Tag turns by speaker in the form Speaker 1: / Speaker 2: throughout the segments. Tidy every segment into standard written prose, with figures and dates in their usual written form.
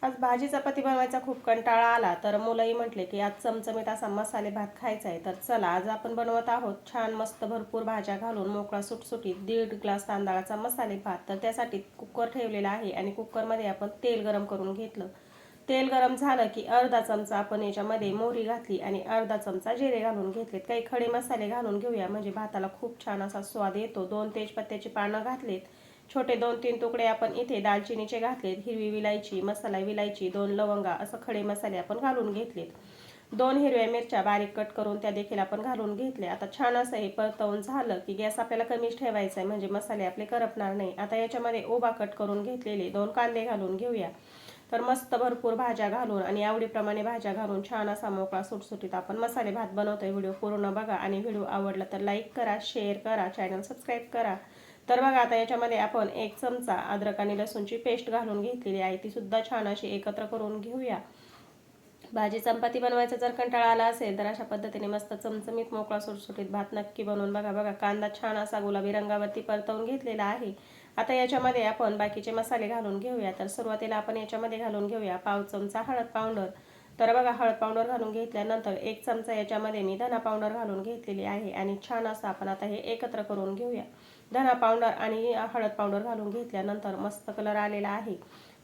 Speaker 1: आज भाजी चपाती बनवायचा खूप कंटाळा आला तर मुलंही म्हटले की आज चमचमीत असा मसाले भात खायचा आहे. तर चला आज आपण बनवत आहोत छान मस्त भरपूर भाज्या घालून मोकळा सुटसुटीत 1.5 ग्लास तांदळाचा मसाले भात. तर त्यासाठी कुकर ठेवलेला आहे आणि कुकरमध्ये आपण तेल गरम करून घेतलं. तेल गरम झालं की अर्धा चमचा आपण याच्यामध्ये मोहरी घातली आणि अर्धा चमचा जिरे घालून घेतलेत. काही खडे मसाले घालून घेऊया म्हणजे भाताला खूप छान असा स्वाद येतो. 2 तेजपत्त्याची पानं घातलेत. छोटे 2-3 तुकडे आपण इथे दालचिनीचे घातलेत. हिरवी विलायची, मसाला विलायची, 2 लवंगा असं खडे मसाले आपण घालून घेतलेत. 2 हिरव्या मिरच्या बारीक कट करून त्या देखील आपण घालून घेतल्या. आता छान असं हे परतवून झालं की गॅस आपल्याला कमीच ठेवायचा आहे म्हणजे मसाले आपले करपणार नाही. आता याच्यामध्ये उभा कट करून घेतलेले 2 कांदे घालून घेऊया. तर मस्त भरपूर भाज्या घालून आणि आवडीप्रमाणे भाज्या घालून छान असा मोकळा सुटसुटीत आपण मसाले भात बनवतोय. व्हिडिओ पूर्ण बघा आणि व्हिडिओ आवडला तर लाईक करा, शेअर करा, चॅनल सबस्क्राईब करा. तर बघा आता याच्यामध्ये आपण 1 चमचा अद्रक आणि लसूणची पेस्ट घालून घेतलेली आहे. ती सुद्धा छान अशी एकत्र करून घेऊया. भाजी चपाती बनवायचा जर कंटाळा आला असेल तर अशा पद्धतीने मस्त चमचमीत मोकळा सुटसुटीत भात नक्की बनवून बघा. बघा कांदा छान असा गुलाबी रंगावरती परतवून घेतलेला आहे. आता याच्यामध्ये आपण बाकीचे मसाले घालून घेऊया. तर सुरुवातीला आपण याच्यामध्ये घालून घेऊया पाव चमचा हळद पावडर. तर बघा हळद पावडर घालून घेतल्यानंतर 1 चमचा याच्यामध्ये मी धना पावडर घालून घेतलेली आहे आणि छान असं आपण आता हे एकत्र करून घेऊया. धना पावडर आणि हळद पावडर घालून घेतल्यानंतर मस्त कलर आलेला आहे.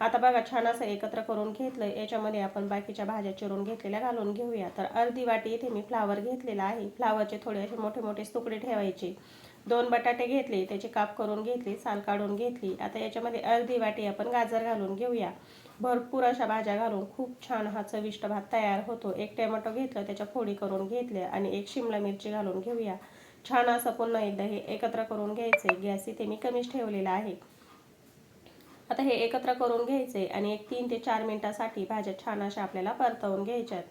Speaker 1: आता बघा छान असं एकत्र करून घेतलं. याच्यामध्ये आपण बाकीच्या भाज्या चिरून घेतलेल्या घालून घेऊया. तर अर्धी वाटी इथे मी फ्लावर घेतलेला आहे. फ्लावरचे थोडे असे मोठे मोठे तुकडे ठेवायचे. 2 बटाटे घेतले, त्याचे काप करून घेतले, साल काढून घेतली. आता याच्यामध्ये अर्धी वाटी आपण गाजर घालून घेऊया. भरपूर अशा भाज्या घालून खूप छान हा चविष्ट भात तयार होतो. 1 टोमॅटो घेतलं, त्याच्या फोडी करून घेतल्या आणि 1 शिमला मिरची घालून घेऊया. छान असं पुन्हा एकदा हे एकत्र करून घ्यायचे. गॅस इथे मी कमीच ठेवलेला आहे. आता हे एकत्र करून घ्यायचे आणि 3 ते 4 मिनिटासाठी भाज्या छान अशा आपल्याला परतवून घ्यायच्यात.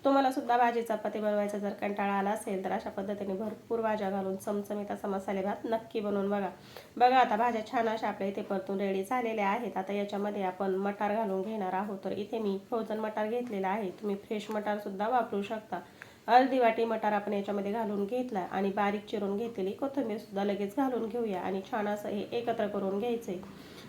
Speaker 1: तुम्हाला सुद्धा भाजी चपाती बनवायचा जर कंटाळा आला असेल तर अशा पद्धतीने भरपूर भाज्या घालून चमचमीत असा मसाले भात नक्की बनवून बघा. बघा आता भाज्या छान अशा आपल्या इथे परतून रेडी झालेल्या आहेत. आता याच्यामध्ये आपण मटार घालून घेणार आहोत. तर इथे मी फ्रोझन मटार घेतलेला आहे. तुम्ही फ्रेश मटार सुद्धा वापरू शकता. अर्धी वाटी मटार आपण याच्यामध्ये घालून घेतला आणि बारीक चिरून घेतलेली कोथिंबीर सुद्धा लगेच घालून घेऊया आणि छान असं हे एकत्र करून घ्यायचे.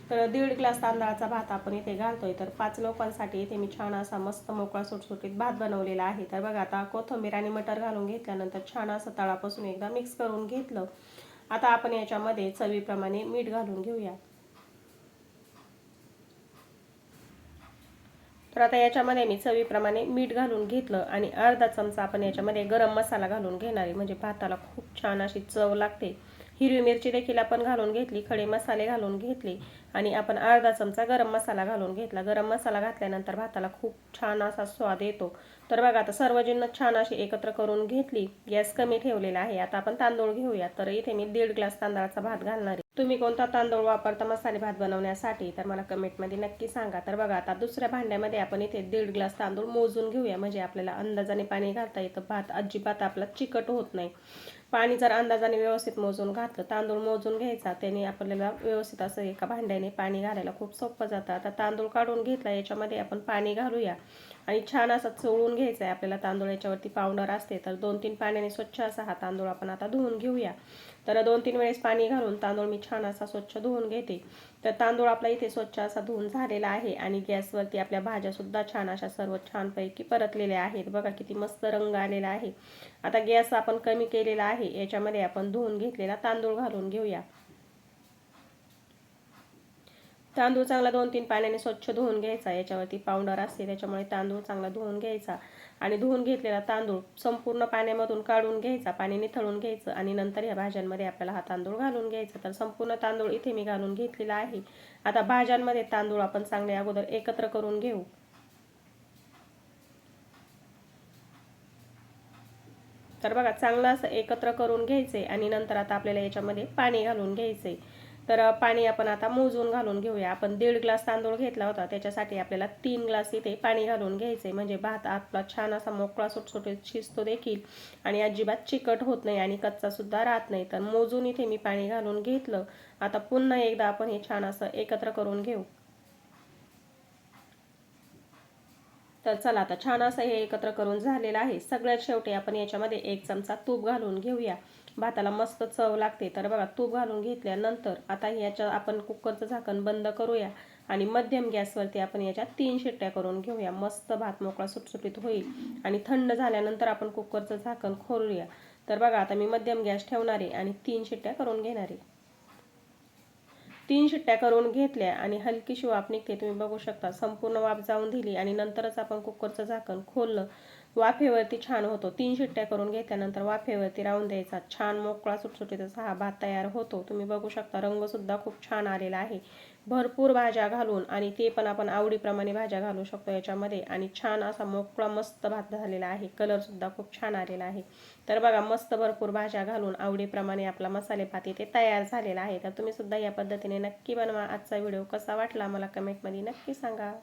Speaker 1: तर 1.5 ग्लास तांदळाचा भात आपण इथे घालतोय. तर 5 लोकांसाठी इथे मी छान असा मस्त मोकळा सुटसुटीत भात बनवलेला आहे. तर बघा आता कोथिंबीर आणि मटार घालून घेतल्यानंतर छान असं तळापासून एकदा मिक्स करून घेतलं. आता आपण याच्यामध्ये चवीप्रमाणे मीठ घालून घेऊया. तर आता याच्यामध्ये मी चवीप्रमाणे मीठ घालून घेतलं आणि अर्धा चमचा आपण याच्यामध्ये गरम मसाला घालून घेणार आहे म्हणजे भाताला खूप छान अशी चव लागते. हिरवी मिरची देखील आपण घालून घेतली, खडे मसाले घालून घेतले आणि आपण अर्धा चमचा गरम मसाला घालून घेतला. गरम मसाला घातल्यानंतर भाताला खूप छान असा स्वाद येतो. तर बघा आता सर्व जिन्नस छान अशी एकत्र करून घेतली. गॅस कमी ठेवलेला आहे. आता आपण तांदूळ घेऊया. तर इथे मी 1.5 ग्लास तांदळाचा भात घालणार आहे. तुम्ही कोणता तांदूळ वापरता मसाले भात बनवण्यासाठी तर मला कमेंटमध्ये नक्की सांगा. तर बघा आता दुसऱ्या भांड्यामध्ये आपण इथे 1.5 ग्लास तांदूळ मोजून घेऊया म्हणजे आपल्याला अंदाजाने पाणी घालता येतं. भात अजिबात आपला चिकट होत नाही. पाणी जर अंदाजाने व्यवस्थित मोजून घातलं, तांदूळ मोजून घ्यायचा, त्याने आपल्याला व्यवस्थित असं एका भांड्याने पाणी घालायला खूप सोपं जातं. आता तांदूळ काढून घेतला, याच्यामध्ये आपण पाणी घालूया आणि छान असा चोळून घ्यायचा आहे. आपल्याला तांदूळ याच्यावरती पावडर असते तर 2-3 पाण्याने स्वच्छ असा हा तांदूळ आपण आता धुवून घेऊया. तर 2-3 वेळेस पाणी घालून तांदूळ मी छान असा स्वच्छ धुवून घेते. तर तांदूळ आपला इथे स्वच्छ असा धुवून झालेला आहे आणि गॅसवरती आपल्या भाज्या सुद्धा छान अशा सर्व छानपैकी परतलेल्या आहेत. बघा किती मस्त रंग आलेला आहे. आता गॅस आपण कमी केलेला आहे. याच्यामध्ये आपण धुवून घेतलेला तांदूळ घालून घेऊया. तांदूळ चांगला 2-3 पाण्याने स्वच्छ धुवून घ्यायचा. याच्यावरती पावडर असते त्याच्यामुळे तांदूळ चांगला धुवून घ्यायचा आणि धुवून घेतलेला तांदूळ संपूर्ण पाण्यामधून काढून घ्यायचा, पाणी निथळून घ्यायचं आणि नंतर या भाज्यांमध्ये आपल्याला हा तांदूळ घालून घ्यायचा. तर संपूर्ण तांदूळ इथे मी घालून घेतलेला आहे. आता भाज्यांमध्ये तांदूळ आपण चांगले अगोदर एकत्र करून घेऊ. तर बघा चांगलं असं एकत्र करून घ्यायचे आणि नंतर आता आपल्याला याच्यामध्ये पाणी घालून घ्यायचे. तर पाणी आपण आता मोजून घालून घेऊया. आपण 1.5 ग्लास तांदूळ घेतला होता त्याच्यासाठी आपल्याला 3 ग्लास इथे पाणी घालून घ्यायचे म्हणजे भात आपला छान असा मोकळा सुटसुटीत शिजतो देखील आणि अजिबात चिकट होत नाही आणि कच्चा सुद्धा राहत नाही. तर मोजून इथे मी पाणी घालून घेतलं. आता पुन्हा एकदा आपण हे छान असं एकत्र करून घेऊ. तर चला आता छान असं हे एकत्र करून झालेलं आहे. सगळ्यात शेवटी आपण याच्यामध्ये 1 चमचा तूप घालून घेऊया. भाताला मस्त चव लागते. तर बघा तूप घालून घेतल्यानंतर आता याच्या आपण कुकरचं झाकण बंद करूया आणि मध्यम गॅसवरती आपण याच्यात 3 शिट्ट्या करून घेऊया. मस्त भात मोकळा सुटसुटीत होईल आणि थंड झाल्यानंतर आपण कुकरचं झाकण खोलूया. तर बघा आता मी मध्यम गॅस ठेवणार आहे आणि 3 शिट्ट्या करून घेणार आहे. 3 शिट्ट्या करून घेतल्या आणि हलकीशी वाफ निघते, तुम्ही बघू शकता. संपूर्ण वाफ जाऊन दिली आणि नंतरच आपण कुकरचं झाकण खोललं. वाफेवरती छान होतो. 3 शिट्ट्या करून घेतल्यानंतर वाफेवरती राहून द्यायचा. छान मोकळा सुटसुटीत असा हा भात तयार होतो. तुम्ही बघू शकता रंगसुद्धा खूप छान आलेला आहे. भरपूर भाज्या घालून आणि ते पण आपण आवडीप्रमाणे भाज्या घालू शकतो याच्यामध्ये आणि छान असा मोकळा मस्त भात झालेला आहे. कलरसुद्धा खूप छान आलेला आहे. तर बघा मस्त भरपूर भाज्या घालून आवडीप्रमाणे आपला मसाले भात इथे तयार झालेला आहे. तर तुम्ही सुद्धा या पद्धतीने नक्की बनवा. आजचा व्हिडिओ कसा वाटला मला कमेंटमध्ये नक्की सांगा.